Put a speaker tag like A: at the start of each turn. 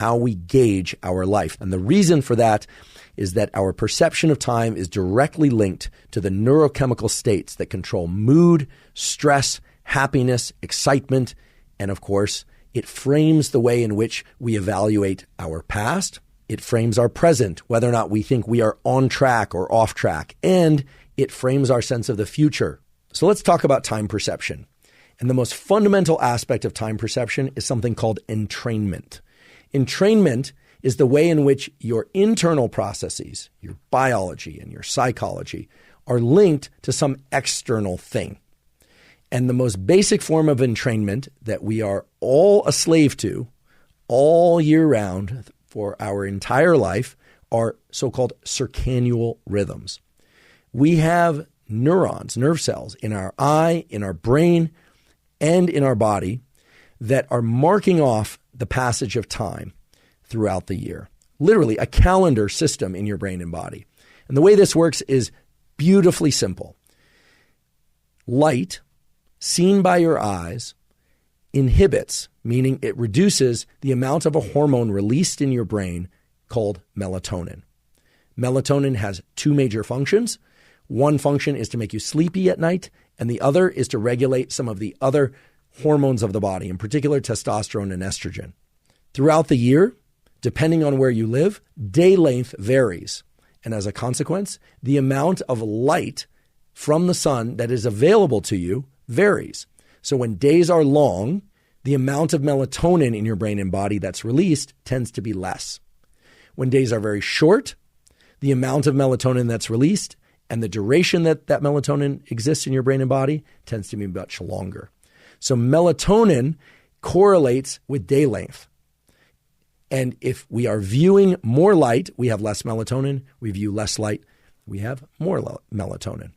A: how we gauge our life. And the reason for that is that our perception of time is directly linked to the neurochemical states that control mood, stress, happiness, excitement, and of course, it frames the way in which we evaluate our past. It frames our present, whether or not we think we are on track or off track, and it frames our sense of the future. So let's talk about time perception. And the most fundamental aspect of time perception is something called entrainment. Entrainment is the way in which your internal processes, your biology and your psychology, are linked to some external thing. And the most basic form of entrainment that we are all a slave to all year round for our entire life are so-called circannual rhythms. We have neurons, nerve cells in our eye, in our brain, and in our body that are marking off the passage of time throughout the year. Literally a calendar system in your brain and body. And the way this works is beautifully simple. Light, seen by your eyes, inhibits, meaning it reduces the amount of a hormone released in your brain called melatonin. Melatonin has two major functions. One function is to make you sleepy at night, and the other is to regulate some of the other hormones of the body, in particular testosterone and estrogen. Throughout the year, depending on where you live, day length varies. And as a consequence, the amount of light from the sun that is available to you varies. So when days are long, the amount of melatonin in your brain and body that's released tends to be less. When days are very short, the amount of melatonin that's released and the duration that melatonin exists in your brain and body tends to be much longer. So melatonin correlates with day length. And if we are viewing more light, we have less melatonin. We view less light, we have more melatonin.